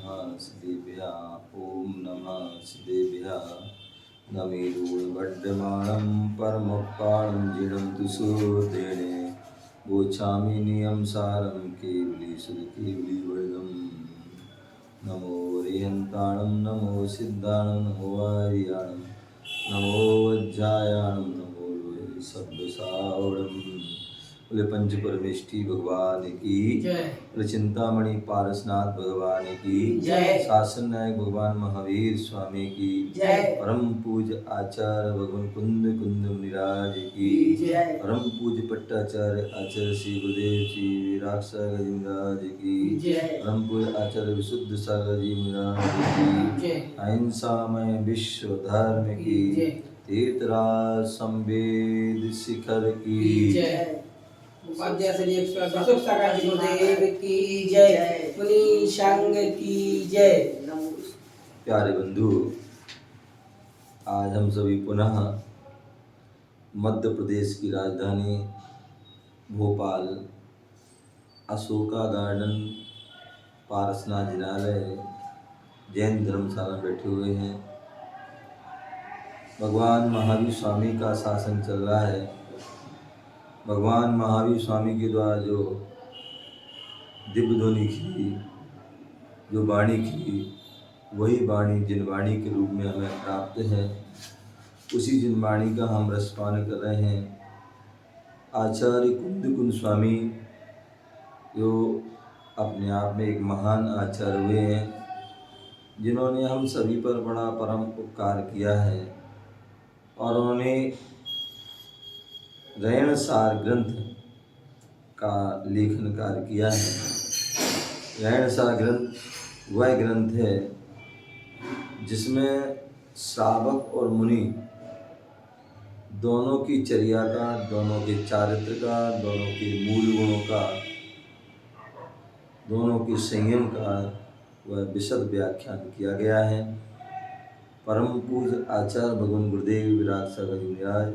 नमः सिद्धेभ्यः ॐ नमः सिद्धेभ्यः नमीरूढवड्यमाणं परमपाणं जीर्णं तु सूत्रेणे गोच्छामि नियम सारं केवली सुरकेवली वर्गम् नमो रिहन्ताणं नमो सिद्धाणं नमो आर्याणं नमो वज्रायाणं नमो लोहे सब्दसावणम् बोले पंच परमेष्ठी भगवान की जय। बोले चिंतामणि पारसनाथ भगवान की जय। शासन नायक भगवान महावीर स्वामी की जय। परम पूज्य आचार्य भगवान कुंद कुंद मुनिराज की जय। परम पूज्य पट्टाचार्य आचार्य श्री गुरुदेव जी विराट सागर जी महाराज की जय। परम पूज्य आचार्य विशुद्ध सागर जी महाराज की जय। अहिंसामय विश्व धर्म की जय। तीर्थराज संवेद शिखर की जय। उपाध्याय श्री विशुद्ध सागर जी गुरुदेव की जय। मुनि संघ की जय। प्यारे बंधु, आज हम सभी पुनः मध्य प्रदेश की राजधानी भोपाल अशोका गार्डन पारसनाथ जिनालय जैन धर्मशाला में बैठे हुए हैं। भगवान महावीर स्वामी का शासन चल रहा है। भगवान महावीर स्वामी के द्वारा जो दिव्य ध्वनि की, जो वाणी की, वही वाणी जिनवाणी के रूप में हमें प्राप्त है। उसी जिनवाणी का हम रसपान कर रहे हैं। आचार्य कुंद कुंद स्वामी जो अपने आप में एक महान आचार्य हुए हैं, जिन्होंने हम सभी पर बड़ा परम उपकार किया है और उन्होंने रैण सार ग्रंथ का लेखन कार्य किया है। रैण सार ग्रंथ वह ग्रंथ है जिसमें श्रावक और मुनि दोनों की चर्या का, दोनों के चारित्र का, दोनों के मूल गुणों का, दोनों के संयम का वह विशद व्याख्यान किया गया है। परम पूज्य आचार्य भगवान गुरुदेव विराट सागर जी महाराज,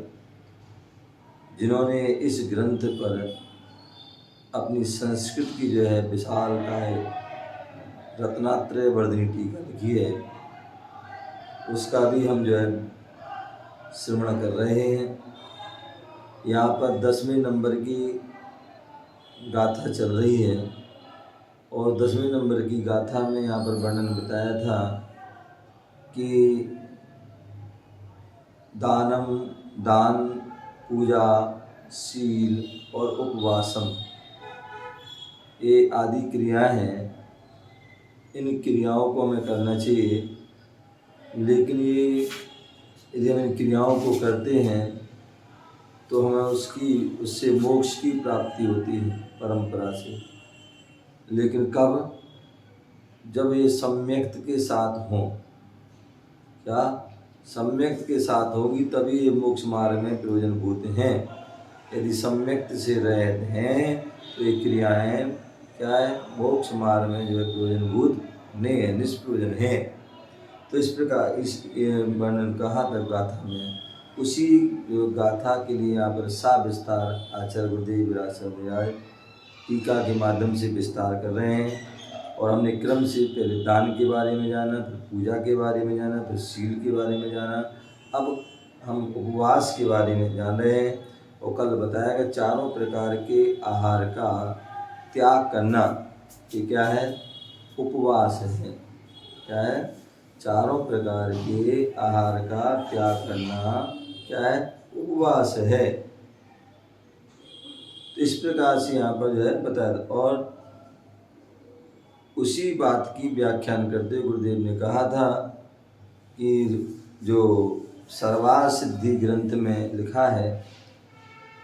जिन्होंने इस ग्रंथ पर अपनी संस्कृत की जो है विशालकाय रत्नात्रय वर्धिनी टीका लिखी है, उसका भी हम जो है श्रवण कर रहे हैं। यहाँ पर 10वें नंबर की गाथा चल रही है और 10वें नंबर की गाथा में यहाँ पर वर्णन बताया था कि दान, पूजा, शील और उपवासम, ये आदि क्रियाएं हैं। इन क्रियाओं को हमें करना चाहिए, लेकिन ये यदि हम इन क्रियाओं को करते हैं तो हमें उससे मोक्ष की प्राप्ति होती है परंपरा से। लेकिन कब? जब ये सम्यक्त के साथ हों। क्या? सम्यक्त के साथ होगी तभी ये मोक्ष मार्ग में प्रयोजनभूत हैं। यदि सम्यक्त से रहते हैं तो ये क्रियाएं क्या है? मोक्ष मार्ग में जो है प्रयोजनभूत नहीं है, निष्प्रयोजन है। तो इस प्रकार इस वर्णन कहा था गाथा में। उसी गाथा के लिए यहाँ पर विस्तार आचार्य गुरुदेव विराट सागर टीका के माध्यम से विस्तार कर रहे हैं। और हमने क्रम से पहले दान के बारे में जाना, फिर पूजा के बारे में जाना, फिर शील के बारे में जाना। अब हम उपवास के बारे में जान रहे हैं। और कल बताया कि चारों प्रकार के आहार का त्याग करना, ये क्या है? उपवास है। क्या है? चारों प्रकार के आहार का त्याग करना क्या है? उपवास है। तो इस प्रकार से यहाँ पर जो है बताया। और उसी बात की व्याख्यान करते गुरुदेव ने कहा था कि जो सर्वार सिद्धि ग्रंथ में लिखा है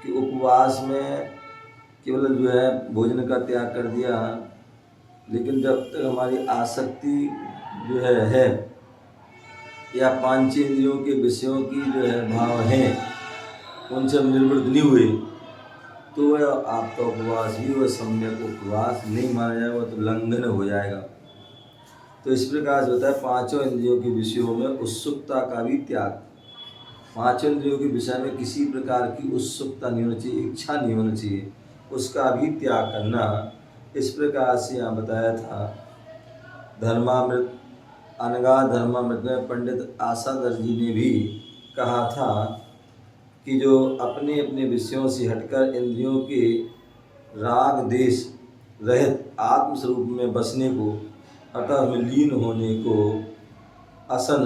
कि उपवास में केवल जो है भोजन का त्याग कर दिया, लेकिन जब तक हमारी आसक्ति जो है या पांचेंद्रियों के विषयों की जो है भाव हैं, उनसे निर्वृत्त नहीं हुए, तो वह आपका उपवास भी वह सम्यक उपवास नहीं माना जाएगा, तो लंघन हो जाएगा। तो इस प्रकार से होता है पांचों इंद्रियों के विषयों में उत्सुकता का भी त्याग। पांचों इंद्रियों के विषय में किसी प्रकार की उत्सुकता नहीं होनी चाहिए, इच्छा नहीं होनी चाहिए, उसका भी त्याग करना। इस प्रकार से यहाँ बताया था धर्मामृत अनगा धर्मामृत में पंडित आसागर जी ने भी कहा था कि जो अपने अपने विषयों से हटकर इंद्रियों के राग देश रहित आत्मस्वरूप में बसने को, अतः में लीन होने को, असन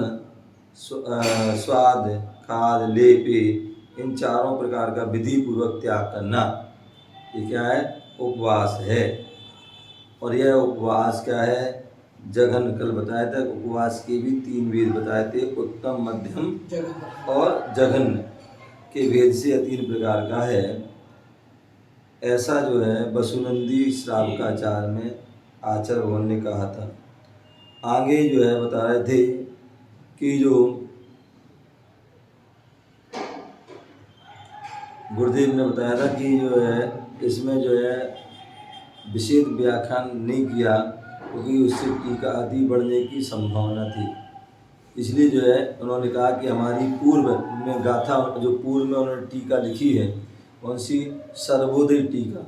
स्वाद खाद लेपे इन चारों प्रकार का विधि पूर्वक त्याग करना, ये क्या है? उपवास है। और यह उपवास क्या है? जघन, कल बताया था उपवास के भी 3 भेद बताए थे, उत्तम, मध्यम और जघन के भेद से यह 3 प्रकार का है। ऐसा जो है वसुनंदी श्रावकाचार्य में आचार्य भगवान ने कहा था। आगे जो है बता रहे थे कि जो गुरुदेव ने बताया था कि जो है इसमें जो है विशेष व्याख्यान नहीं किया क्योंकि उससे टीका आदि बढ़ने की संभावना थी। इसलिए जो है उन्होंने कहा कि हमारी पूर्व में गाथा, जो पूर्व में उन्होंने टीका लिखी है, कौन सी? सर्वोदय टीका।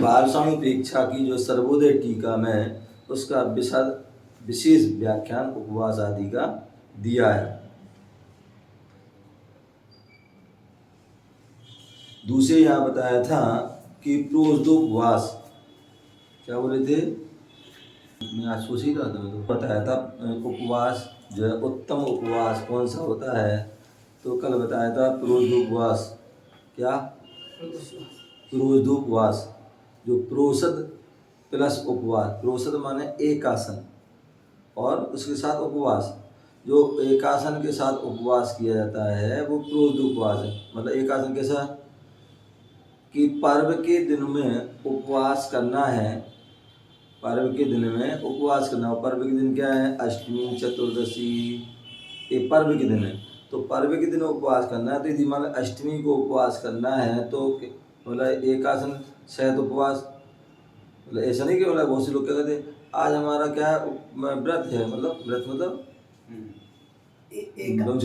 बालसानुपेक्षा की जो सर्वोदय टीका में उसका विशेष व्याख्यान उपवास आदि का दिया है। दूसरे यहाँ बताया था कि प्रोषदोपवास, क्या बोले थे? मैं आज सोच ही रहा था, तो बताया था उपवास जो है उत्तम उपवास कौन सा होता है, तो कल बताया था प्रोषदोपवास। क्या? प्रोषदोपवास, जो प्रोषद प्लस उपवास, प्रोषद माने एक आसन और उसके साथ उपवास, जो एक आसन के साथ उपवास किया जाता है वो प्रोषदोपवास है। मतलब एक आसन कैसा कि पर्व के दिन में उपवास करना है, पर्व के दिन में उपवास करना हो। पर्व के दिन क्या है? अष्टमी, चतुर्दशी, ये पर्व के दिन है। तो पर्व के दिन उपवास करना है, तो यदि मान अष्टमी को उपवास करना है तो मतलब एक आसन सहित उपवास, मतलब ऐसा नहीं कि मतलब बहुत से लोग क्या कहते हैं आज हमारा क्या है व्रत है, मतलब व्रत मतलब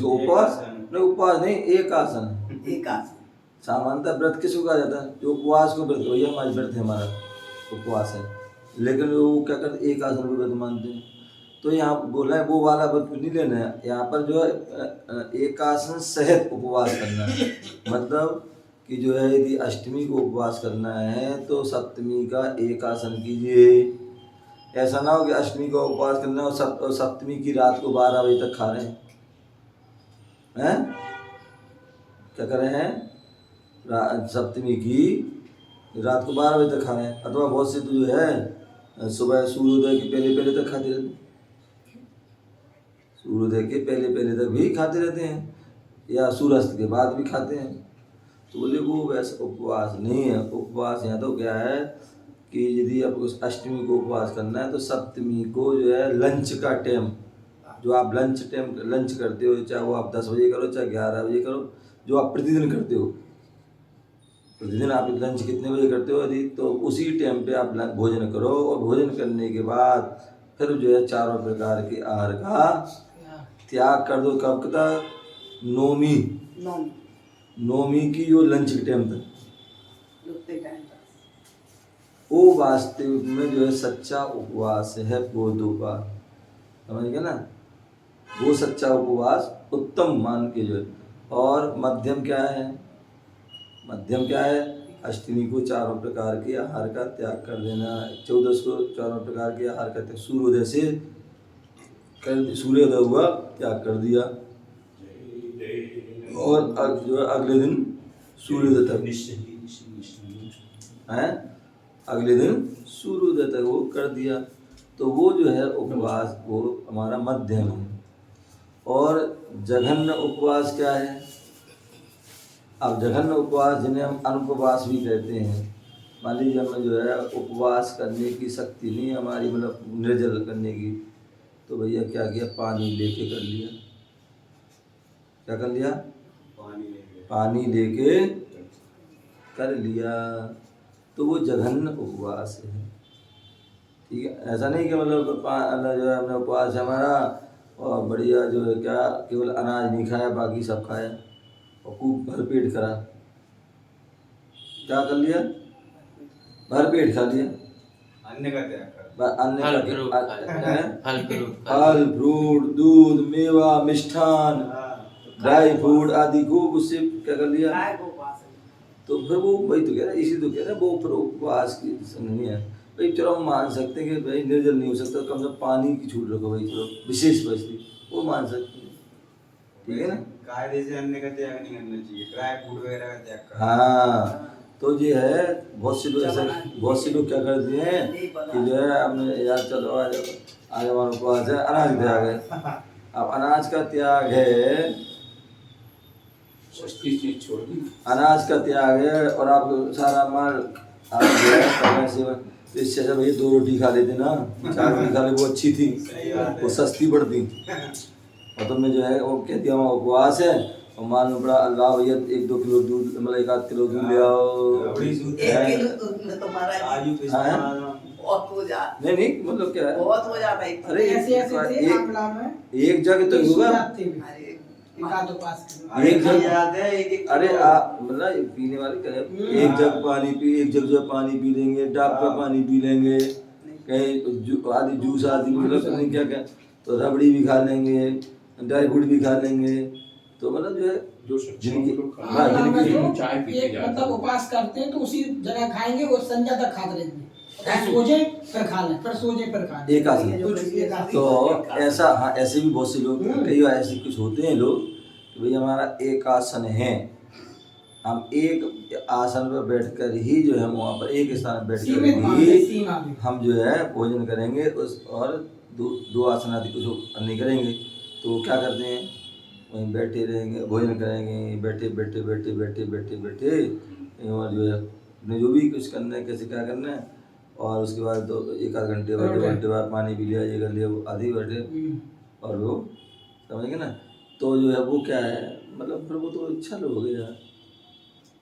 उपवास नहीं, उपवास नहीं, एक आसन। एक आसन सामान्यतः व्रत किसको कहा जाता है? जो उपवास को व्रत, भैया हमारा व्रत है, हमारा उपवास है, लेकिन वो क्या करते? एक आसन को व्रत मानते हैं। तो यहाँ बोला है वो वाला व्रत नहीं लेना है, यहाँ पर जो है एक आसन सहित उपवास करना है। मतलब कि जो है यदि अष्टमी को उपवास करना है तो सप्तमी का एक आसन कीजिए। ऐसा ना हो कि अष्टमी का उपवास करना है और सप्तमी की रात को 12 बजे तक खा रहे हैं, क्या कर रहे हैं? सप्तमी की रात को 12 बजे तक खा रहे हैं। अथवा बहुत से तो जो है सुबह सूर्योदय के पहले पहले तक खाते रहते हैं, सूर्योदय के पहले पहले तक भी खाते रहते हैं, या सूर्यास्त के बाद भी खाते हैं। तो बोले वो वैसा उपवास नहीं है। उपवास यहाँ तो क्या है कि यदि आपको अष्टमी को उपवास करना है तो सप्तमी को जो है लंच का टाइम, जो आप लंच करते हो, चाहे वो आप 10 बजे करो चाहे 11 बजे करो, जो आप प्रतिदिन करते हो, प्रतिदिन आप लंच कितने बजे करते हो यदि, तो उसी टाइम पे आप भोजन करो। और भोजन करने के बाद फिर जो है चारों प्रकार के आहार का त्याग कर दो। कब तक? नौमी की जो लंच के टाइम तक, वो वास्तविक में जो है सच्चा उपवास है। प्रोषदोपवास समझ गए ना? वो सच्चा उपवास उत्तम मान के जो है। और मध्यम क्या है? मध्यम क्या है? अष्टमी को चारों प्रकार के आहार का त्याग कर देना, 14 को चारों प्रकार के आहार का त्याग, सूर्योदय से सूर्योदय हुआ त्याग कर दिया, और जो है अगले दिन सूर्योदय तक है, अगले दिन सूर्योदय तक वो कर दिया। तो वो जो है उपवास वो हमारा मध्यम है। और जघन्य उपवास क्या है? अब जघन्य उपवास जिन्हें हम अनुपवास भी कहते हैं, मान लीजिए हमें जो है उपवास करने की शक्ति नहीं हमारी, मतलब निर्जल करने की, तो भैया क्या किया? पानी लेके कर लिया। क्या कर लिया? पानी लेके कर लिया, तो वो जघन्य उपवास है। ठीक है, ऐसा नहीं कि मतलब जो है हमने उपवास है हमारा और बढ़िया जो है क्या केवल अनाज नहीं खाया बाकी सब खाया और खूब भरपेट करा। क्या कर लिया? भरपेट खा लिया, अन्य का त्याग कर अन्य फल का फ्रूट क्या खाते है? फल फ्रूट फल फ्रूट दूध मेवा मिष्ठान ड्राई फ्रूट आदि को उससे क्या कर लिया। तो फिर वो वही तो कह रहा है, इसी तो कह रहा है वो फिर उपवास की नहीं है भाई। चलो हम मान सकते हैं कि भाई निर्जल नहीं हो सकता, कम से कम पानी की छूट रखो भाई, चलो विशेष बस्ती वो मान सकते हैं, ठीक है ना। कायदे से अन्न का त्याग नहीं करना चाहिए, ड्राई फ्रूट वगैरह का त्याग करना। हाँ तो ये है, बहुत से लोग ऐसे, बहुत से लोग क्या करते हैं कि जो है हमने यार चलो आज आज हमारा उपवास है, अनाज त्याग है। अब अनाज का त्याग है, सस्ती चीज छोड़ दी। अनाज का त्याग है और आप सारा माल आप जो है करने से, तो इससे अच्छा भैया 2 रोटी खा लेते ना, 4 रोटी खा ले, वो अच्छी थी, वो सस्ती पड़ती। और तुमने जो है वो कह दिया वहाँ उपवास है और मान लो बड़ा अल्लाह भैया 1-2 किलो दूध, मतलब 1-8 किलो दूध ले आओ, बड़ी सूद है? आजू हाँ? बहुत हो जाता, नहीं नहीं मतलब क्या है, बहुत हो जाता है। अरे ऐसे ऐसे थे आमला में एक जगह तो होगा, अरे एकाध उपास एक जग याद है एक अरे आप मतलब पीने वाले कहे एक जग पानी पी, एक जग जो है पानी पी लेंगे, डाब का पानी पी लेंगे, कहीं आदि जूस आदि मतलब पता नहीं क्या क्या, तो रबड़ी भी खा लेंगे, ड्राई फ्रूट भी खा लेंगे, तो मतलब जो है जो सच्चे जिनकी लोग खाते हाँ, हैं, जिनकी वो चाय पी के एक जाते मतलब हैं। उपास करते हैं तो उसी जगह खाएंगे, वो संध्या तक खाते रहते हैं, फिर सोजे फिर खा लें, फिर सोजे फिर खा लें। एक आसन। एक आसन। तो ऐसा हाँ, ऐसे भी बहुत से लोग कई बार ऐसे कुछ होते हैं लोग कि भाई हमारा एक आसन है, हम एक आसन पर बैठकर ही जो है हम वहाँ पर एक स्थान पर बैठकर सीमित मान ही लें, सीमा में। हम जो है भोजन करेंगे उस, और दो आसन आदि कुछ नहीं करेंगे। तो वो क्या करते हैं, वहीं बैठे रहेंगे, भोजन करेंगे, बैठे बैठे बैठे बैठे बैठे बैठे और जो है अपने जो भी कुछ करना है, कैसे क्या करना है, और उसके बाद तो 1-8 घंटे बाद 2 घंटे बाद पानी पी लिया, ये कर लिया, वो आधी बैठे और वो समझेंगे ना। तो जो है वो क्या है, मतलब फिर वो तो इच्छा लोग हो गया,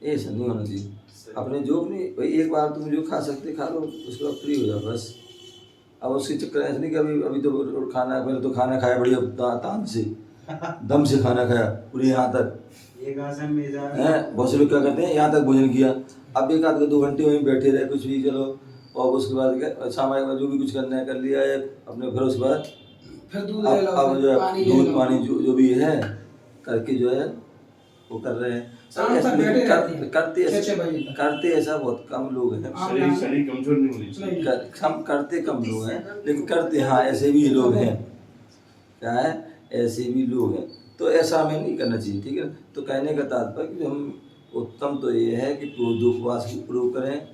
ऐसा नहीं होना चाहिए। अपने जो अपनी भाई एक बार तुम जो खा सकते खा लो, उसके बाद फ्री हो जाओ बस। अब उसके चक्कर ऐसे नहीं कि अभी अभी तो खाना, पहले तो खाना खाया बढ़िया तान से, दम से खाना खाया पूरे यहाँ तक एक आसन में है। बहुत से लोग क्या करते हैं यहाँ तक भोजन किया, अब 1-2 घंटे वहीं बैठे रहे कुछ भी चलो, और उसके बाद क्या सामाजिक में जो भी कुछ करना है कर लिया है अपने, फिर उसके बाद फिर दूध ले लो, अब जो है पानी ले दूध लो। पानी जो भी है करके जो है वो कर रहे हैं। शाम तक बैठे रहते हैं। करते 6-6 बजे तक। करते ऐसा बहुत कम लोग हैं, शरीर कमजोर नहीं होनी चाहिए। हम करते कम लोग हैं लेकिन करते हाँ ऐसे भी लोग हैं, क्या है ऐसे भी लोग हैं। तो ऐसा हमें नहीं करना चाहिए, ठीक है। तो कहने का तात्पर्य कि हम उत्तम तो ये है कि उपवास की प्रयोग करें,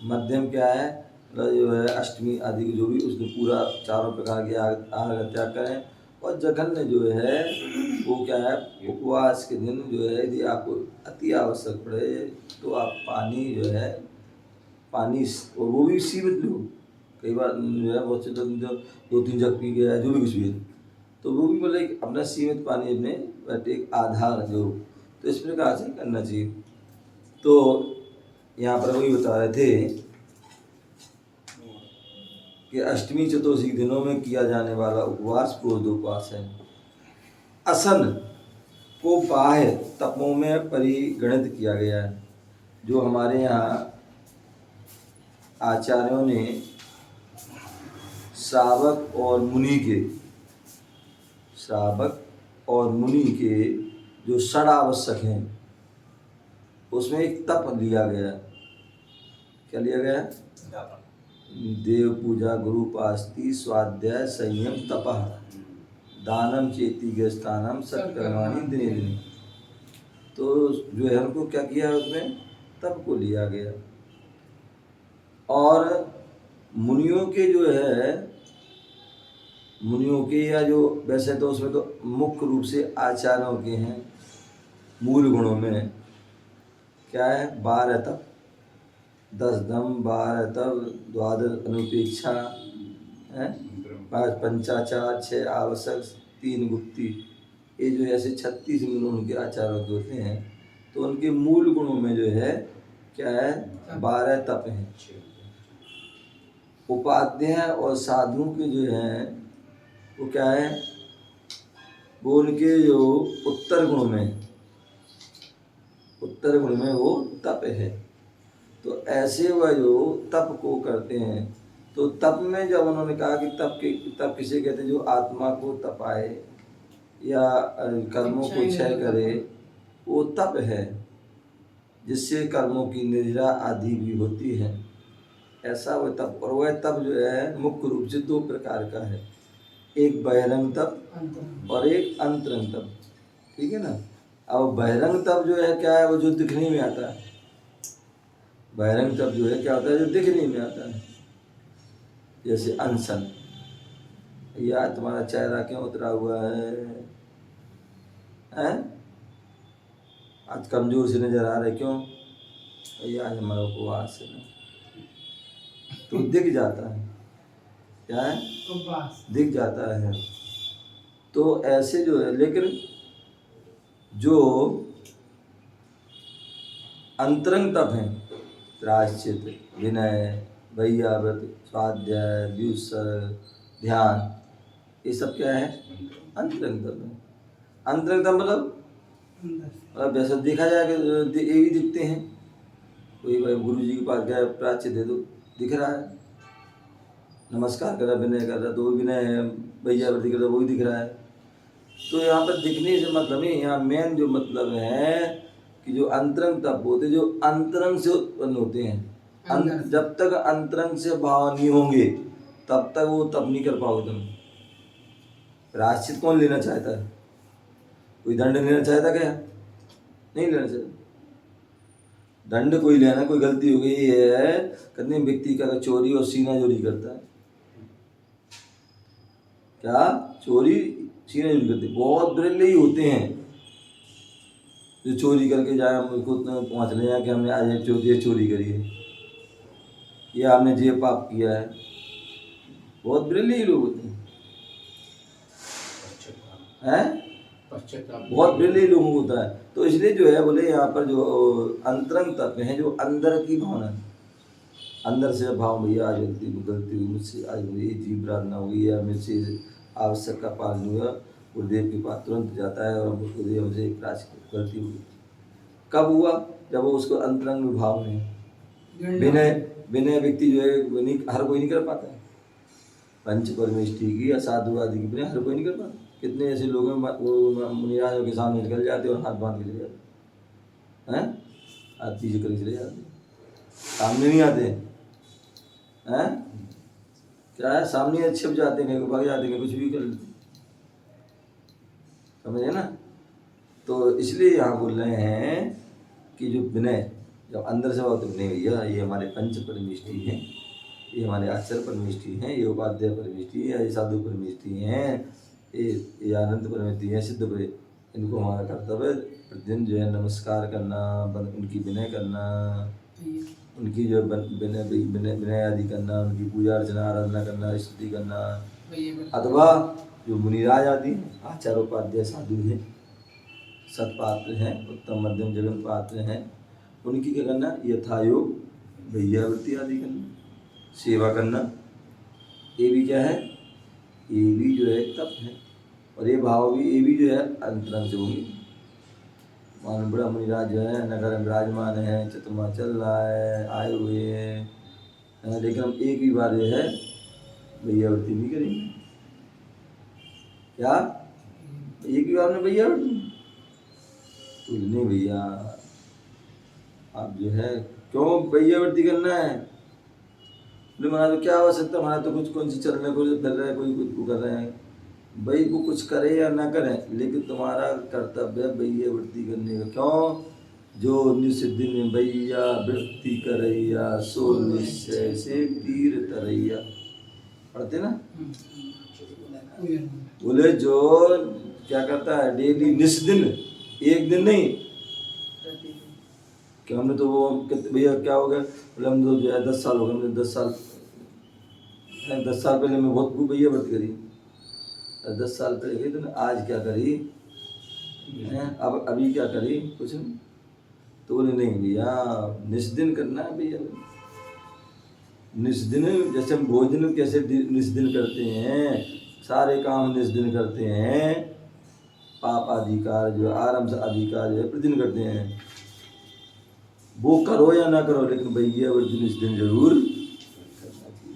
मध्यम क्या है मतलब जो है अष्टमी आदि जो भी उसमें पूरा 4 प्रकार के आहार का त्याग करें, और जघन्य जो है वो क्या है उपवास के दिन जो है यदि आपको अति आवश्यक पड़े तो आप पानी जो है पानी और वो भी सीमित लो। कई बार जो है बहुत से लोग जो 2-3 जग पी गया जो भी कुछ भी है, तो वो भी मतलब अपना सीमित पानी अपने बट एक आधार जो, तो इस प्रकार से करना चाहिए। तो यहाँ पर वही बता रहे थे कि अष्टमी चतुर्दशी दिनों में किया जाने वाला उपवास पूर्णोपवास है। असन को बाह्य तपों में परिगणित किया गया है। जो हमारे यहाँ आचार्यों ने श्रावक और मुनि के जो षड आवश्यक हैं उसमें एक तप लिया गया। क्या लिया गया? देव पूजा, गुरु पास्ति, स्वाध्याय, संयम, तपः, दानम चेति गृहस्थानम सत्कर्माणि दिने दिने। तो जो है हमको क्या किया उसमें तप को लिया गया। और मुनियों के जो है मुनियों के या जो वैसे तो उसमें तो मुख्य रूप से आचार्यों के हैं मूल गुणों में क्या है 12 तप, 10 दम, 12 तप, 12 अनुपेक्षा है, 5 पंचाचार, 6 आवश्यक, 3 गुप्ती, ये जो ऐसे 36 गुण उनके आचार्यों के होते हैं। तो उनके मूल गुणों में जो है क्या है 12 तप हैं। उपाध्याय और साधु के जो हैं वो क्या है वो उनके जो उत्तर गुण में वो तप है। तो ऐसे वह जो तप को करते हैं तो तप में जब उन्होंने कहा कि तप किसे कहते हैं, जो आत्मा को तपाए या कर्मों को क्षय करे, वो तप है, जिससे कर्मों की निद्रा आदि भी होती है, ऐसा वह तप। और वह तप जो है मुख्य रूप से 2 प्रकार का है, एक बहिरंग तप और एक अंतरंग तप, ठीक है ना। अब बहिरंग तप जो है क्या है, वो जो दिखने में आता है। बहिरंग तप जो है क्या होता है, जो दिखने में आता है, जैसे अनशन, या तुम्हारा चेहरा क्यों उतरा हुआ है, हैं? आज कमजोर से नजर आ रहे, क्यों? ये आज हमारा उपवास है ना, तो दिख जाता है, क्या है, दिख जाता है। तो ऐसे जो है, लेकिन जो अंतरंग तप है, प्रायश्चित, विनय, वैयाव्रत, स्वाध्याय, व्युत्सर्ग, ध्यान, ये सब क्या है, अंतरंग तप है। अंतरंग तप मतलब वैसा देखा जाए कि ये भी दिखते हैं, कोई भाई गुरु जी के पास गया, प्रायश्चित दे दो, दिख रहा है, नमस्कार कर रहा, विनय कर रहा, तो वो विनय है, वैयाव्रत कर रहा, वो भी दिख रहा है। तो यहाँ पर दिखने से मतलब नहीं, यहाँ मेन जो मतलब है कि जो अंतरंग तप होते हैं, जो अंतरंग से उत्पन्न होते हैं, जब तक अंतरंग से भाव नहीं होंगे तब तक वो तप नहीं कर पाओगे तुम। प्रायश्चित कौन लेना चाहता है? कोई दंड लेना चाहता क्या? नहीं लेना चाहता। दंड कोई लेना, कोई गलती हो गई है, कितने व्यक्ति का चोरी और सीना चोरी करता है, क्या चोरी सीना चोरी करते, बहुत बिरले ही होते हैं जो चोरी करके जाए, हमको पहुँच ले जाए कि हमने आज ये चोरी करी है या हमने ये पाप किया है, बहुत बिरले ही लोग होते हैं, बहुत बिरले ही लोगों को होता है। तो इसलिए जो है बोले यहाँ पर जो अंतरंग तप है, जो अंदर की भावना, अंदर से भाव, भैया आज गलती हुई मुझसे, आज मुझे ये जीव प्रार्थना हुई या मुझसे आवश्यक का पालन हुआ, गुरुदेव के पास तुरंत जाता है और गुरुदेव मुझे गलती हुई। कब हुआ? जब वो उसको अंतरंग भाव में विनय व्यक्ति जो है हर कोई नहीं कर पाता है, पंच परमेष्टि की या साधु आदि की विनय हर कोई नहीं कर पाता। कितने ऐसे लोग हैं वो मुनिराजों के सामने निकल जाते और हाथ बांध के चले जाते हैं, हाथ पीछे करके चले जाते, सामने नहीं आते हैं, क्या है, सामने छिप जाते हैं, भाग जाते हैं, कुछ भी कर लेते, समझे ना। तो इसलिए यहाँ बोल रहे हैं कि जो विनय जब अंदर से बात, नहीं भैया ये हमारे पंच परमेष्टि हैं, ये हमारे आचार्य परमेष्टि हैं, ये उपाध्याय परमेष्टि है, ये साधु परमेष्टि हैं, ये आनंद परमेष्टि है, सिद्ध पर, इनको हमारा कर्तव्य प्रतिदिन जो है नमस्कार करना, उनकी विनय करना, उनकी जो विनय आदि करना, उनकी पूजा अर्चना आराधना करना, स्तुति करना, अथवा जो मुनिराज आदि आचार्य उपाध्याय साधु हैं, सत्पात्र हैं, उत्तम मध्यम जगन पात्र हैं, उनकी क्या करना, यथायोग वैयावृत्ति आदि करना, सेवा करना, ये भी क्या है, ये भी जो है तप है। और ये भाव भी, ये भी जो है अंतरंग से होंगे। मान बड़ा मुनिराज जो है नगर में विराजमान है, चतुर्मा चल रहा है, आए हुए हैं, लेकिन हम एक ही बार जो है वैयावृत्ति नहीं करेंगे, क्या एक ही बार में वैयावृत्ति कुछ नहीं भैया, आप जो है क्यों वैयावृत्ति करना है? बोले महाराज तो क्या आवश्यकता, हमारा तो कुछ कौन सी चल रहा है, कोई फिर रहा है, कोई कुछ कर रहे हैं, भाई वो कुछ करे या ना करें, लेकिन तुम्हारा कर्तव्य है वैयावृत्ति करने का। क्यों? जो निस्दिन में वैयावृत्ति करैया, सो निश्चय से तीर तरैया, पढ़ते ना। बोले जो क्या करता है डेली, निस्दिन, एक दिन नहीं, कि हमने तो वो भैया क्या हो गया, बोले हम तो जो है 10 साल हो गए, हमने 10 साल पहले मैं बहुत खूब वैयावृत्ति करी, 10 साल पहले गई, तो आज क्या करी है, अब अभी क्या करी, कुछ नहीं। तो बोले नहीं भैया निस्दिन करना है भैया, निस्दिन, जैसे हम भोजन कैसे निस्दिन करते हैं, सारे काम निस्दिन करते हैं, पाप अधिकार जो आराम से अधिकार जो है प्रतिदिन करते हैं, वो करो या ना करो, लेकिन वैयावृत्ति निस्दिन जरूर करना चाहिए।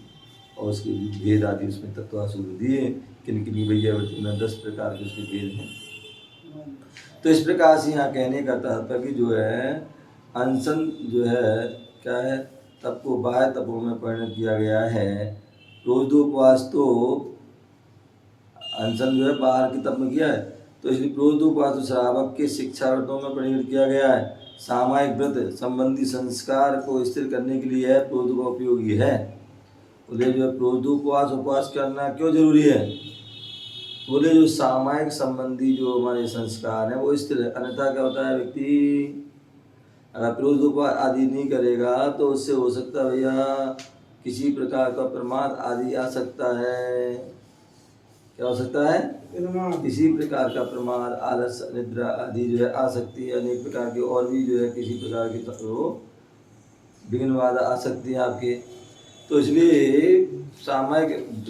और उसके भेद आदि उसमें तत्वासूत्र दिए, किन किन वैयावृत्ति में 10 प्रकार के उसके भेद हैं। तो इस प्रकार से यहाँ कहने का तात्पर्य कि जो है अनशन जो है क्या है, तप को बाह्य तपों में परिणत किया गया है। प्रोद्योपवास तो अनशन जो है बाहर की तप में किया है, तो इसलिए प्रोद्योपवास तो श्रावक के शिक्षा व्रतों में परिणत किया गया है। सामायिक व्रत संबंधी संस्कार को स्थिर करने के लिए यह प्रोद्योप उपयोगी है। बोले जो प्रोद्योपवास उपवास करना क्यों जरूरी है? बोले जो सामायिक संबंधी जो हमारे संस्कार हैं वो स्थिर है, अन्यथा क्या होता है, व्यक्ति अगर प्रोद्योपवास आदि नहीं करेगा तो उससे हो सकता है भैया किसी प्रकार का प्रमाद आदि आ सकता है। क्या हो सकता है? किसी प्रकार का प्रमाद, आलस, निद्रा आदि जो है आ सकती है। अनेक प्रकार के और भी जो है किसी प्रकार की वो विघ्न बाधा आ सकती है आपके। तो इसलिए सामायिक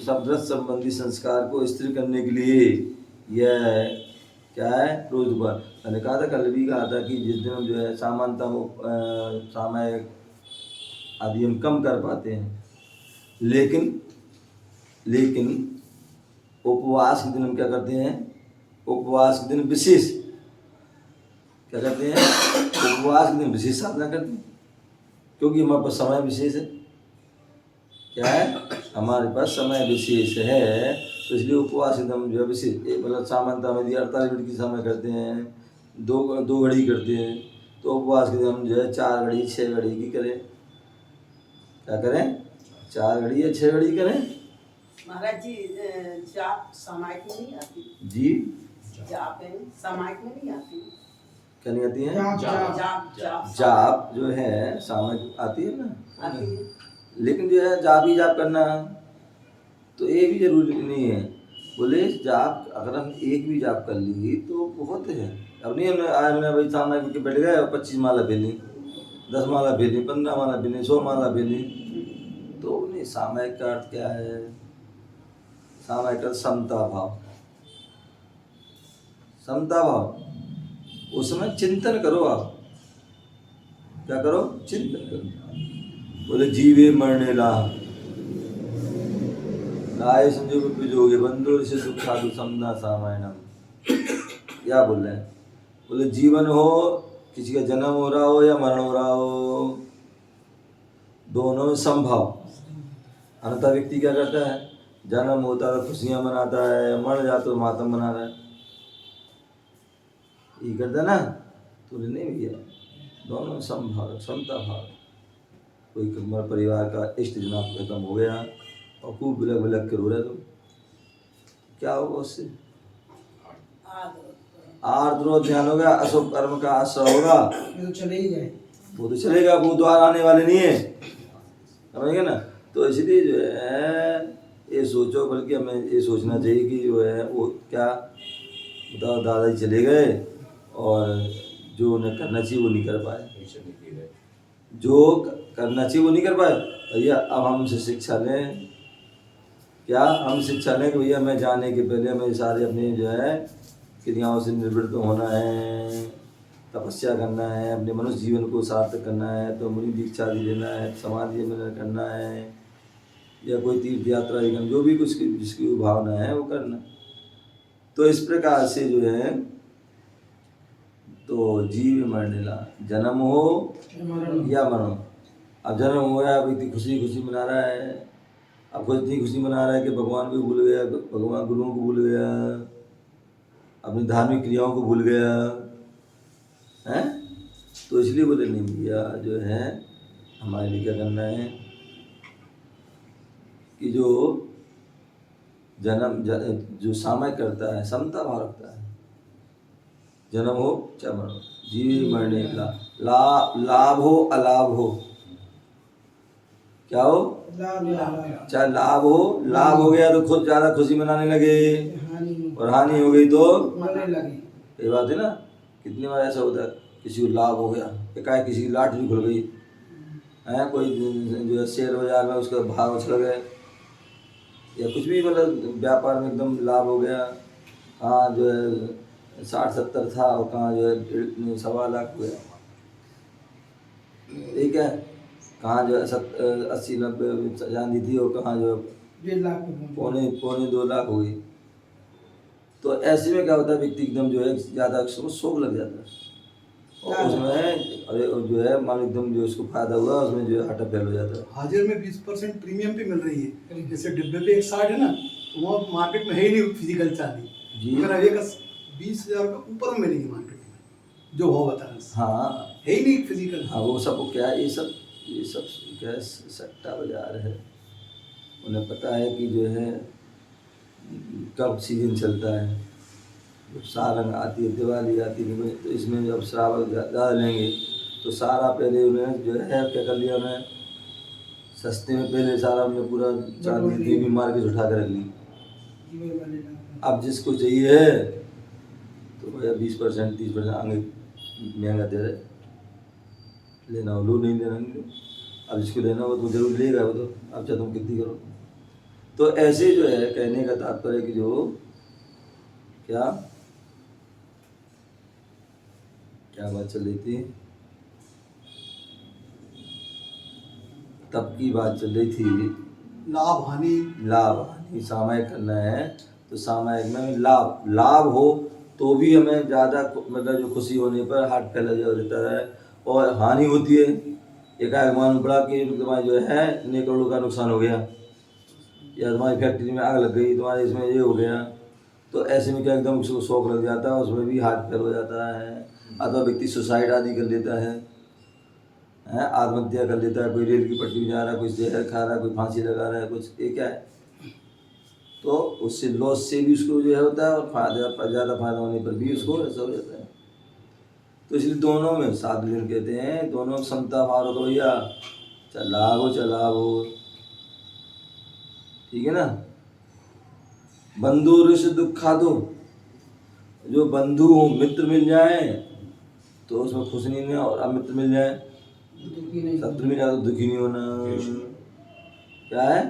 व्रत संबंधी संस्कार को स्थिर करने के लिए यह क्या है, प्रोद्योपवास। मैंने कहा था, कल भी कहा था कि जिस दिन हम जो है सामान्यता सामायिक आदि हम कम कर पाते हैं, लेकिन उपवास के दिन हम क्या करते हैं, उपवास के दिन विशेष क्या करते हैं, उपवास के दिन विशेष साधना करते हैं, क्योंकि हमारे पास समय विशेष है। क्या है, हमारे पास समय विशेष है, तो इसलिए उपवास के दिन जो है विशेष, मतलब सामान्यता में 48 मिनट की समय करते हैं, दो घड़ी करते हैं, तो उपवास के दिन हम जो है 4 घड़ी 6 घड़ी की करें। क्या करें, 4 घड़ी या 6 घड़ी करें। महाराज जी जाप सामायिक में नहीं आती जी, जाप है सामायिक में नहीं आती, क्या नहीं आती है? जाप जो है सामायिक आती है ना, आती है। लेकिन जो है जाप ही जाप करना तो ये भी जरूरी नहीं है। बोले जाप अगर हम एक भी जाप कर ली तो बहुत है। अब नहीं हमने आज मैंने भाई सामने के बैठ गए 25 माला फेली, 10 माला फेली, 15 माला फेली, 100 माला फेली, तो नहीं। सामायिक का अर्थ क्या है? सामायिक का समता भाव, समता भाव। उस समय चिंतन करो, आप क्या करो, चिंतन करो। बोले जीवे मरने लाए संजोग पिजोगे बंधु से सुख साधु समना सामायणम। क्या बोल रहे हैं? बोले जीवन हो, किसी का जन्म हो रहा हो या मरण हो रहा हो, दोनों में संभाव। अन्यथा व्यक्ति क्या करता है, जन्म होता है खुशियां मनाता है, मर जाता तो मातम मना रहा है, ये करता ना। तो नहीं भैया, दोनों संभाव, समता भाव। कोई परिवार का इष्ट जना खत्म हो गया और खूब बिलक बिलक के रो रहे, तुम क्या होगा उससे? आर्द्रो ध्यान होगा, अशुभ कर्म का आश्रय होगा, ये तो चले ही जाए, वो तो चलेगा, वो द्वार आने वाले नहीं है, समझेंगे ना। तो इसलिए जो है ये सोचो, बल्कि हमें ये सोचना चाहिए कि जो है वो क्या दादाजी चले गए और जो उन्हें करना चाहिए वो नहीं कर पाए, जो करना चाहिए वो नहीं कर पाए। भैया अब हम उनसे शिक्षा लें, क्या हम शिक्षा लें कि भैया मैं जाने के पहले हमें सारे अपने जो है क्रियाओं से निवृत्त होना है, तपस्या करना है, अपने मनुष्य जीवन को सार्थक करना है, तो मुनि दीक्षा भी लेना है, समाधि में करना है, या कोई तीर्थ यात्रा करना, जो भी कुछ जिसकी भावना है वो करना। तो इस प्रकार से जो है तो जीव मरने ला, जन्म हो या मरण। अब जन्म हो गया, व्यक्ति खुशी खुशी मना रहा है, अब खुद इतनी खुशी मना रहा है कि भगवान को भूल गया, भगवान गुरुओं को भूल गया, अपनी धार्मिक क्रियाओं को भूल गया है। तो इसलिए बोले नहीं भैया जो है हमारे लिए क्या करना है कि जो जन्म जो सामयिक करता है, समता भाव रखता है, जन्म हो चाहे मरण, जीव मरने लाभ हो अलाभ हो, क्या हो, चाहे लाभ हो, लाभ हो गया तो खुद ज्यादा खुशी मनाने लगे, और हानि हो गई तो मरने लगे। ये बात है ना। कितनी बार ऐसा होता है, किसी को लाभ हो गया, एकाएक किसी की लॉटरी खुल गई है, कोई जो है शेयर बाजार में उसका भाव उछल गए, या कुछ भी मतलब व्यापार में एकदम लाभ हो गया, हाँ जो है 60-70 था और कहाँ जो है 1.25 लाख हो गया, ठीक है, कहाँ जो है 80-90 चांदी थी और कहाँ जो 1.5 लाख पे पहुंचे। पौने पौने 2 लाख हो गई। तो ऐसे में क्या होता है, व्यक्ति एकदम जो है ज़्यादा शौक लग जाता है और उसमें अरे जो है मान एकदम जो उसको फायदा हुआ उसमें जो है हार्ट फेल हो जाता है। हाजिर में 20% प्रीमियम पे मिल रही है, जैसे डिब्बे पे 160 है ना, तो वो मार्केट में है ही नहीं फिजिकल चार्ज, जी। मगर अब 20,000 रुपये ऊपर में मिलेगी मार्केट में जो भाव बता रहा है। हाँ है ही नहीं फिजिकल। हाँ, वो सब क्या है, ये सब क्या है, सट्टा बाजार है। उन्हें पता है कि जो है कब सीजन चलता है, जब सालन आती है, दिवाली आती है, तो इसमें जब श्रावक ज़्यादा लेंगे तो सारा पहले उन्हें जो है क्या कर लिया, उन्हें सस्ते में पहले सारा उन्हें पूरा चांदी देवी मार के उठा कर रख ली। जीवन वाले लाभ। अब जिसको चाहिए है तो भैया 20% 30% आगे महंगा दे रहे, लेना हो लो, नहीं लेना नहीं लो। अब जिसको लेना हो तो जरूर लेगा वो, तो अब चाहे तुम कितनी करो। तो ऐसे जो है कहने का तात्पर्य कि जो क्या क्या बात चल रही थी, तब की बात चल रही थी, लाभ हानि सामायिक करना है तो सामायिक में लाभ हो तो भी हमें ज़्यादा मतलब जो खुशी होने पर हार्ट फैला जाता है, और हानि होती है एकाएक मालूम पड़ा कि तुम्हारा जो है इतने करोड़ों का नुकसान हो गया, या तुम्हारी फैक्ट्री में आग लग गई, तुम्हारे इसमें ये हो गया, तो ऐसे में क्या एकदम उसको शौक लग जाता है, उसमें भी हार्ट फेल हो जाता है। अथवा व्यक्ति सुसाइड आदि कर लेता है, आत्महत्या कर लेता है, कोई रेल की पटरी में जा रहा है, कोई जहर खा रहा है, कोई फांसी लगा रहा है, कुछ ये क्या है, तो उससे लॉस से भी उसको जो है होता है, और ज़्यादा फायदा होने पर भी उसको ऐसा हो जाता है। तो इसलिए दोनों में साधु कहते हैं, दोनों समता भाव रखो भैया, चाहे लाभ हो, ठीक है ना। बंधु ऋष दुखा दो, जो बंधु हो मित्र मिल जाए तो उसमें खुश नहीं होना, और अमित्र मिल जाए शत्रु मिल जाए तो दुखी नहीं होना। क्या है,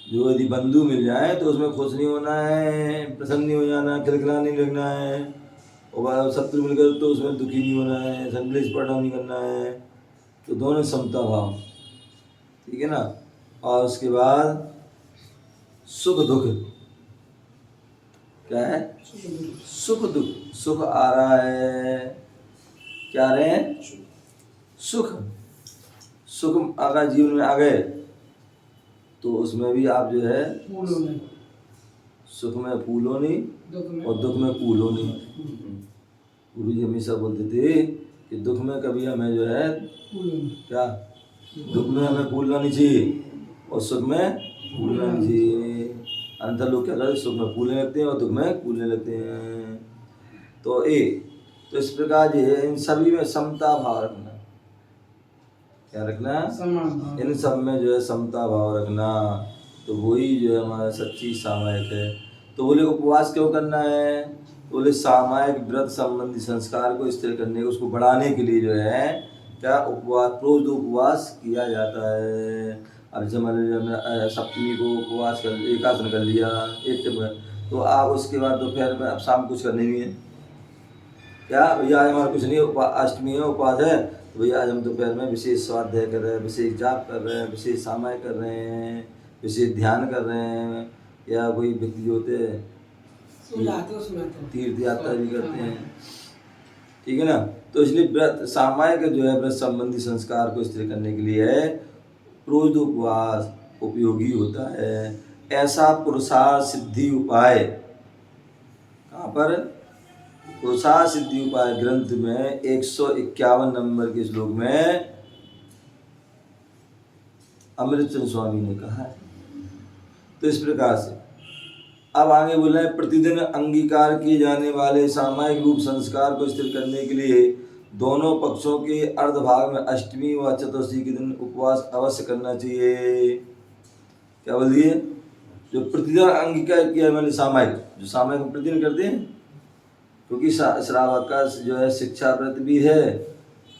जो यदि बंधु मिल जाए तो उसमें खुश नहीं होना है, प्रसन्न नहीं हो जाना, खिलखिला नहीं लगना है, और शत्रु मिलकर तो उसमें दुखी नहीं होना है, संकलेश पड़ना नहीं करना है। तो दोनों समता भाव, ठीक है ना। और उसके बाद सुख दुख, क्या है, सुख दुख, सुख आ रहा है, क्या रहे हैं, सुख अगर जीवन में आ गए तो उसमें भी आप जो है सुख में फूल हो नहीं और दुख में फूल हो नहीं। गुरु जी हमेशा बोलते थे कि दुख में कभी हमें जो है क्या, दुख में हमें फूलना नहीं चाहिए और सुख में फूलना नहीं चाहिए। अंतर लोग क्या करते, सुख में फूलने लगते हैं और दुख में फूलने लगते हैं। तो इस प्रकार जो है इन सभी में समता भाव रखना, क्या रखना, इन सब में जो है समता भाव रखना, तो वही जो है हमारा सच्ची सामायिक है। तो बोले उपवास क्यों करना है, बोले सामायिक व्रत संबंधी संस्कार को स्थिर करने, उसको बढ़ाने के लिए जो है क्या उपवास, रोज उपवास किया जाता है। अब जैसे मान लीजिए हमने सप्तमी को उपवास कर, एकासन कर लिया एक टाइम, तो आप उसके बाद दोपहर में अब शाम कुछ करने नहीं है, क्या भैया आज हमारा कुछ नहीं, अष्टमी है उपवास है, तो भैया आज हम दोपहर में विशेष स्वाध्याय कर रहे हैं, विशेष जाप कर रहे हैं, विशेष सामाय कर रहे हैं, विशेष ध्यान कर रहे हैं, या कोई व्यक्ति जो होते हैं तीर्थ यात्रा भी करते हैं, ठीक है ना। तो इसलिए व्रत सामायिक जो है व्रत संबंधी संस्कार को स्थिर करने के लिए है रोज उपवास उपयोगी होता है। ऐसा पुरुषार्थ सिद्धि उपाय, कहाँ पर, पुरुषार्थ सिद्धि उपाय ग्रंथ में 151 नंबर के श्लोक में अमृतचंद स्वामी ने कहा है। तो इस प्रकार से अब आगे बोल रहे हैं, प्रतिदिन अंगीकार किए जाने वाले सामायिक रूप संस्कार को स्थिर करने के लिए दोनों पक्षों के अर्धभाग में अष्टमी व चतुर्थी के दिन उपवास अवश्य करना चाहिए। क्या बोल दिए, जो प्रतिदिन अंगीकार किया मैंने सामायिक, जो सामायिक प्रतिदिन करते हैं, क्योंकि श्रावक का जो है शिक्षा व्रत भी है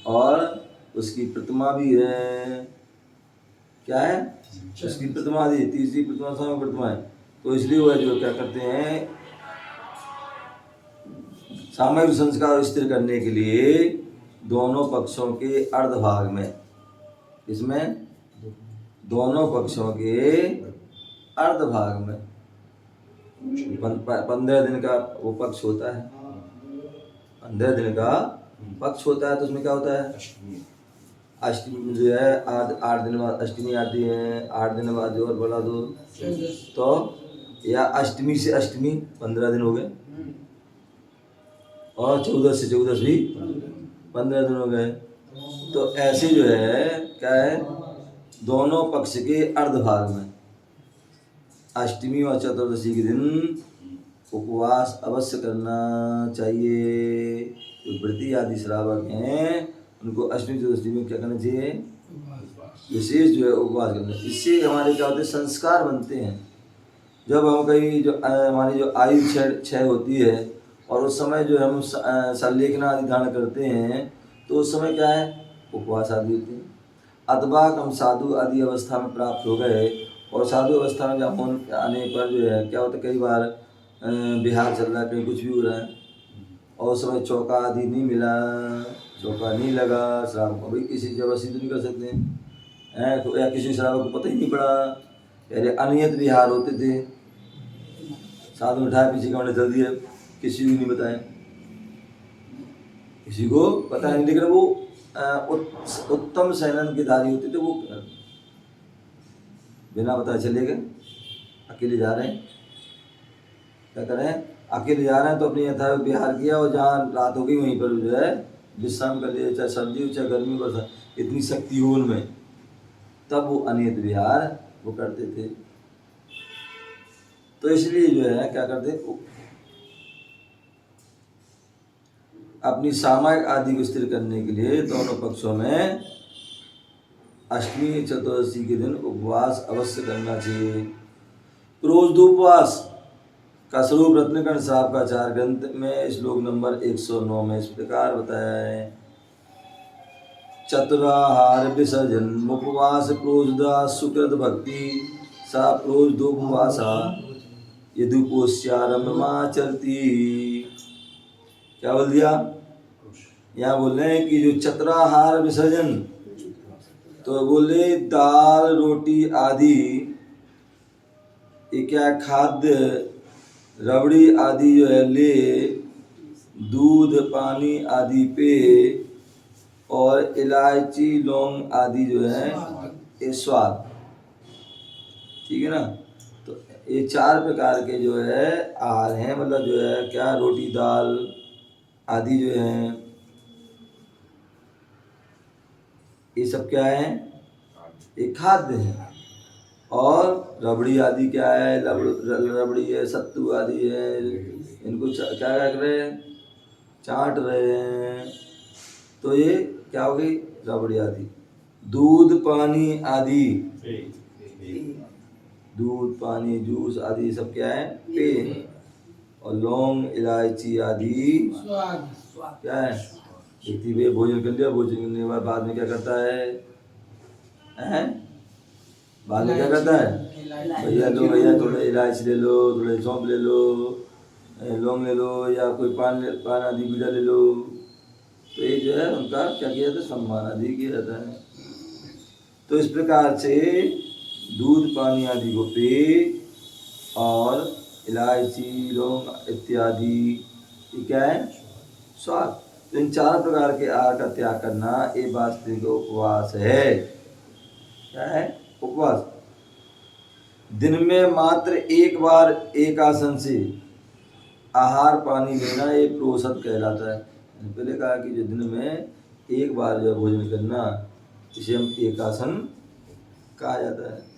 और उसकी प्रतिमा भी है, क्या है, उसकी प्रतिमा दी, तीसरी प्रतिमा सामायिक प्रतिमा है। तो इसलिए वह जो क्या करते हैं सामायिक संस्कार स्थिर करने के लिए दोनों पक्षों के अर्धभाग में, इसमें दोनों पक्षों के अर्ध भाग में 15 दिन का वो पक्ष होता है, 15 दिन का पक्ष होता है। तो उसमें क्या होता है, अष्टमी जो है 8 दिन बाद अष्टमी आती है, 8 दिन बाद जो और बढ़ा दो तो या अष्टमी से अष्टमी 15 दिन हो गए, और 14 से 14 भी 15 दिन हो गए। तो ऐसे जो है क्या है, दोनों पक्ष के अर्ध भाग में अष्टमी और चतुर्दशी के दिन उपवास अवश्य करना चाहिए। जो व्रती आदि श्रावक हैं उनको अष्टमी चतुर्दशी में क्या करना चाहिए, विशेष जो है उपवास करना। इससे हमारे क्या होते हैं, संस्कार बनते हैं। जब हम कहीं जो हमारी जो आयु क्षय होती है और उस समय जो हम संलेखना आदि धारण करते हैं तो उस समय क्या है, उपवास आदि होते हैं। अथवा हम साधु आदि अवस्था में प्राप्त हो गए और साधु अवस्था में जब आने पर जो है क्या होता है, कई बार बिहार चल रहा है, कहीं कुछ भी हो रहा है और उस समय चौका आदि नहीं मिला, चौका नहीं लगा, श्रावक को भी किसी जबरदस्ती तो नहीं कर सकते हैं तो, या किसी श्रावक को पता ही नहीं पड़ा। पहले अनियत विहार होते थे, साधु उठाए पीछे का चल दिया, किसी को नहीं बताया, किसी को पता नहीं। लेकिन वो उत्तम शयनन के धारी होते थे, वो बिना पता चले गए, अकेले जा रहे हैं, क्या करें, अकेले जा रहे हैं तो अपनी यथा विहार किया और जहाँ रात हो गई वहीं पर जो है विश्राम कर लिया, चाहे सर्दी हो चाहे गर्मी बरसात, इतनी शक्ति हो उनमें, तब वो अनियत विहार वो करते थे। तो इसलिए जो है क्या करते, अपनी सामायिक आदि को स्थिर करने के लिए दोनों पक्षों में अष्टमी चतुर्दशी के दिन उपवास अवश्य करना चाहिए। प्रोजदोपवास का स्वरूप रत्नकर्ण साहब का 4 ग्रंथ में श्लोक नंबर 109 में इस प्रकार बताया है। चतुराहार विसर्जन उपवास प्रोजदा सुकृत भक्ति सा प्रोजदोपवासा यदुपोष्यारम्भमाचरति। क्या बोल दिया, यहाँ बोल रहे हैं कि जो चतुराहार विसर्जन, तो बोले दाल रोटी आदि ये क्या खाद्य रबड़ी आदि जो है ले, दूध पानी आदि पे, और इलायची लौंग आदि जो है ये स्वाद, ठीक है ना। तो ये 4 प्रकार के जो है आहार हैं, मतलब जो है क्या, रोटी दाल आदि जो हैं ये सब क्या है, ये खाद्य हैं। और रबड़ी आदि क्या है, रबड़ी है, सत्तू आदि है, इनको क्या कर रहे हैं, चाट रहे हैं, तो ये क्या हो गई, रबड़ी आदि। दूध पानी आदि, दूध पानी जूस आदि सब क्या है, पेय। और लौंग इलायची आदि क्या है, व्यक्ति वे भोजन कर लिया, भोजन करने के बाद में क्या करता है, बाद में क्या करता है, भैया थोड़े इलायची ले लो, थोड़े सौंफ ले लो, लौंग ले लो, या कोई पान आदि बीड़ा ले लो। तो ये जो है उनका क्या किया जाता है, सम्मान आदि किया जाता है। तो इस प्रकार से दूध पानी आदि को पे और इलायची लौंग इत्यादि ये क्या है, स्वाद। तो इन 4 प्रकार के आहार का त्याग करना ये वास्तविक उपवास है। क्या है, उपवास। दिन में मात्र एक बार एक आसन से आहार पानी लेना ये प्रोषद कहलाता है। पहले कहा कि जो दिन में एक बार जो भोजन करना इसे हम एक आसन कहा जाता है।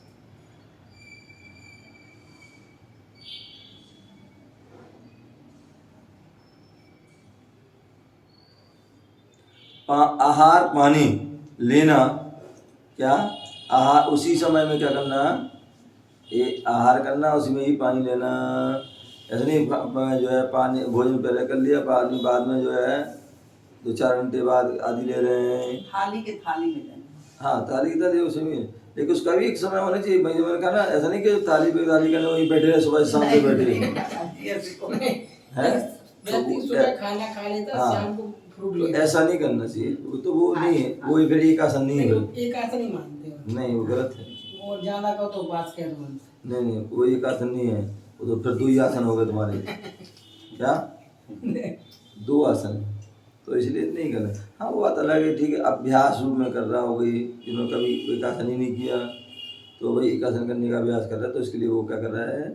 आहार पानी लेना, क्या आहार उसी समय में क्या करना, ये आहार करना उसी में ही पानी लेना। ऐसा नहीं जो है पानी भोजन पहले कर लिया, पानी बाद में जो है 2-4 घंटे बाद आदि ले रहे हैं। थाली के थाली में लेना, हाँ थाली की थाली उसी में, लेकिन उसका भी एक समय होना चाहिए। मैंने कहा ना, ऐसा नहीं कि थाली पे थाली करने वहीं बैठे रहे, सुबह शाम को बैठे हैं, सुबह खाना खा लेता, शाम को फ्रूट तो ऐसा नहीं करना चाहिए। तो वो नहीं है, वो फिर एक आसन नहीं है, एक आसन नहीं मानते, नहीं वो गलत है। और ज्यादा कहो तो उपवास कह दो। नहीं वो एक आसन नहीं है, वो तो फिर 2 ही आसन हो गए तुम्हारे। क्या 2 आसन, तो इसलिए नहीं करना। हाँ वो बात अलग है, ठीक है, अभ्यास रूप में कर रहा हो गई, जिन्होंने कभी एक आसन ही नहीं किया तो भाई एक आसन करने का अभ्यास कर रहा है, तो इसके लिए वो क्या कर रहा है,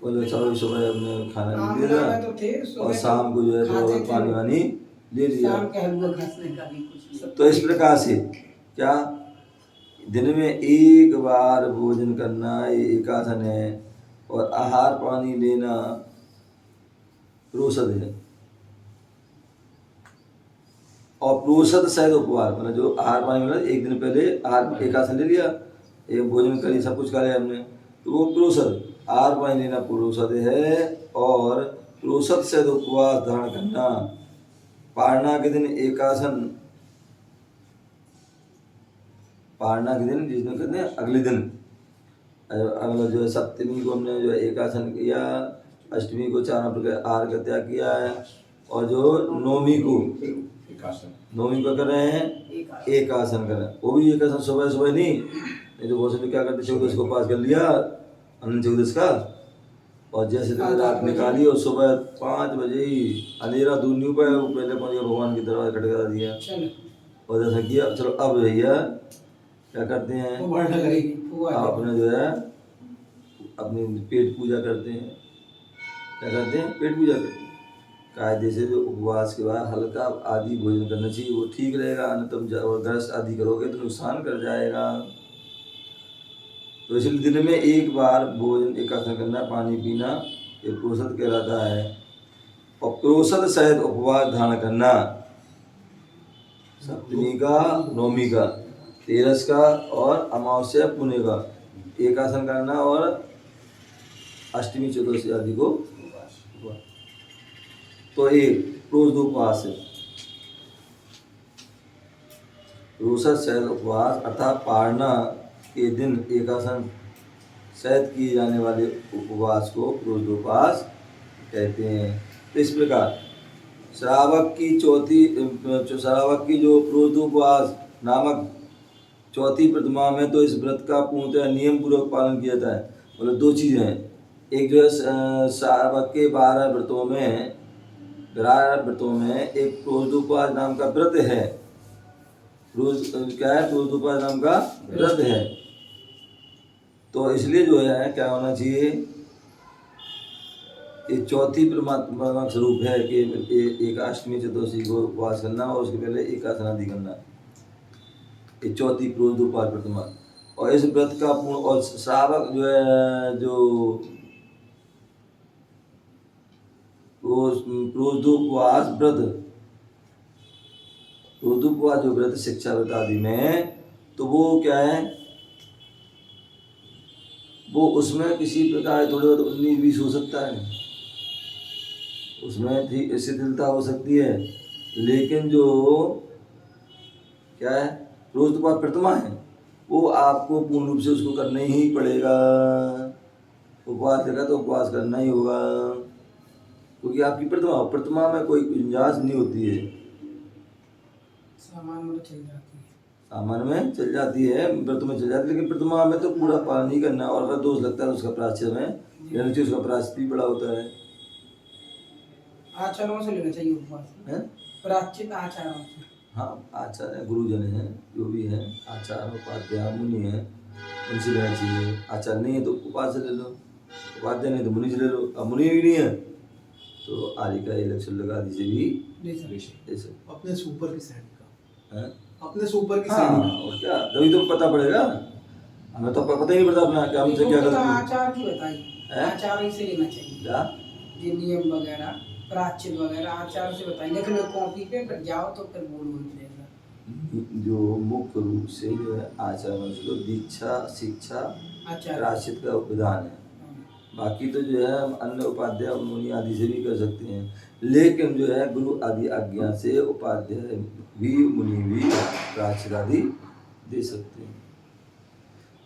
बोले चलो सुबह अपने खाना ले आमला लिया में तो थे, और सुबह शाम को जो है खाते तो थे पानी लोग। वानी ले लिया। शाम के हलवा खाते घसने का भी कुछ नहीं। तो इस प्रकार से क्या दिन में एक बार भोजन करना ये एक आसन है, और आहार पानी लेना प्रोषद है। और प्रोषद सहित उपवास, मतलब जो आहार पानी मतलब एक दिन पहले आहार एक आसन ले लिया, एक भोजन करी, सब कुछ करे हमने, तो वो प्रोषद, आहार पानी लेना प्रोषद है। और प्रोषद सहित उपवास धारण करना, पारणा के दिन एक आसन, पारणा के दिन जिस दिन कहते हैं अगले दिन, अगला जो है सप्तमी को हमने जो है एक आसन किया, अष्टमी को 4 प्रकार आहार का त्याग किया है, और जो नवमी को, नवमी को कर रहे हैं एक आसन कर रहे हैं। वो भी एक आसन सुबह सुबह नहीं तो बहुत से लोग क्या करते, 14 को पास कर लिया अनंत 14 का, और जैसे तैसे रात निकाली और सुबह 5 बजे ही अंधेरा दूर नहीं पाया, वो पहले पहुंच गया भगवान के दरवाजे खटखटा दिया, और जैसा किया। चलो अब भैया क्या करते हैं, वो बढ़ना करेगी अपने जो है अपनी पेट पूजा करते हैं। क्या करते हैं, पेट पूजा करते हैं। कायदे से जो उपवास के बाद हल्का आदि भोजन करना चाहिए, वो ठीक रहेगा, अन्य तुम जबरदस्त आदि करोगे तो नुकसान कर जाएगा। तो इसलिए दिन में एक बार भोजन एक आसन करना, पानी पीना, ये प्रोषद कहलाता है। और प्रोषद सहित उपवास धारण करना, सप्तमी का, नवमी का, 13 का और अमावस्या पुण्य का एक आसन करना, और अष्टमी चतुर्दशी आदि को उपवास। तो एक प्रोषदोपवास है, प्रोषद सहित उपवास अर्थात पारणा के दिन एक आसन सहित किए जाने वाले उपवास को प्रोषदोपवास कहते हैं। तो इस प्रकार श्रावक की जो प्रोषदोपवास नामक चौथी प्रतिमा में, तो इस व्रत का पूर्णतः नियम पूर्वक पालन किया जाता है। मतलब 2 चीज़ें हैं, एक जो है श्रावक के 12 व्रतों में एक प्रोषदोपवास नाम का व्रत है। क्या है, प्रोषदोपवास नाम का व्रत है। तो इसलिए जो है क्या होना चाहिए, ये चौथी परमात्मा स्वरूप है कि एक अष्टमी चतुर्दशी को उपवास करना और उसके पहले एक आसन आदि करना, ये चौथी प्रोषदोपवास प्रतिमा। और इस व्रत का पूर्ण, और श्रावक जो है जो प्रोषदोपवास जो व्रत शिक्षा व्रत आदि में, तो वो क्या है, वो उसमें किसी प्रकार थोड़ी बहुत 19-20 हो सकता है, उसमें शिथिलता हो सकती है, लेकिन जो क्या है प्रोषदोपवास प्रतिमा है, वो आपको पूर्ण रूप से उसको करना ही पड़ेगा। उपवास करेगा तो उपवास करना ही होगा, क्योंकि आपकी प्रतिमा में कोई गुंजाइश नहीं होती है। सामान में चल जाती है, सामान में चल जाती है, व्रत में चल जाती है, लेकिन प्रतिमा में तो पूरा पालन ही करना। और अगर दोष लगता है तो उसका प्रायश्चित में लेना चाहिए, उसका प्रायश्चित भी बड़ा होता है। आचारों से लेना चाहिए उपवास, प्रायश्चित आचारों से। हाँ, आचार्य गुरुजन हैं, जो भी हैं, आचार्य उपाध्याय मुनि हैं, उनसे लेना चाहिए। आचार्य नहीं है तो उपाध्याय ले लो, उपाध्याय नहीं तो मुनि से ले लो। अब मुनि भी नहीं है तो आर्य का इलेक्शन लगा दी से भी ऐसे अपने से ऊपर की साइड का, हैं। अपने से ऊपर की हाँ, साइड का। और क्या, तभी तो पता पड़ेगा, हमें तो पता ही नहीं पड़ता अपना क्या हमसे क्या तो गलती। आचार की बताई, हैं? आचार ही से लेना चाहिए, क्या ये नियम वगैरह प्रायश्चित वगैरह आचार से बताई, लिख लो कॉपी पे, फिर जाओ तो फिर बोल देगा। जो मुख्य रूप से जो है आचरण से तो दीक्षा, शिक्षा, आचार प्रायश्चित का विधान है। बाकी तो जो है हम अन्य उपाध्याय मुनि आदि से भी कर सकते हैं, लेकिन जो है गुरु आदि आज्ञा से उपाध्याय भी मुनि भी प्रायश्चित आदि दे सकते हैं।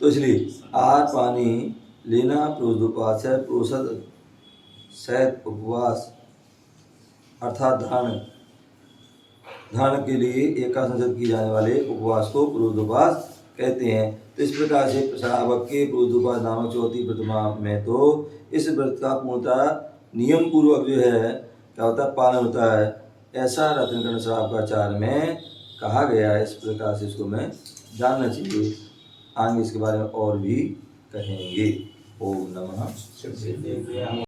तो इसलिए आहार पानी लेना प्रोषदोपवास है। प्रोषद सहित उपवास अर्थात धारण के लिए एक आसन से किए जाने वाले उपवास को प्रोषदोपवास कहते हैं। तो इस प्रकार से श्रावक के प्रोद्युपाद नामक चौथी प्रतिमा में तो इस व्रत का पूर्णतः नियम पूर्वक जो है क्या होता है, पालन होता है, ऐसा रत्नकर्ण श्रावकाचार्य में कहा गया है। इस प्रकार से इसको हमें जानना चाहिए। आगे इसके बारे में और भी कहेंगे। ओम नमः शिवाय।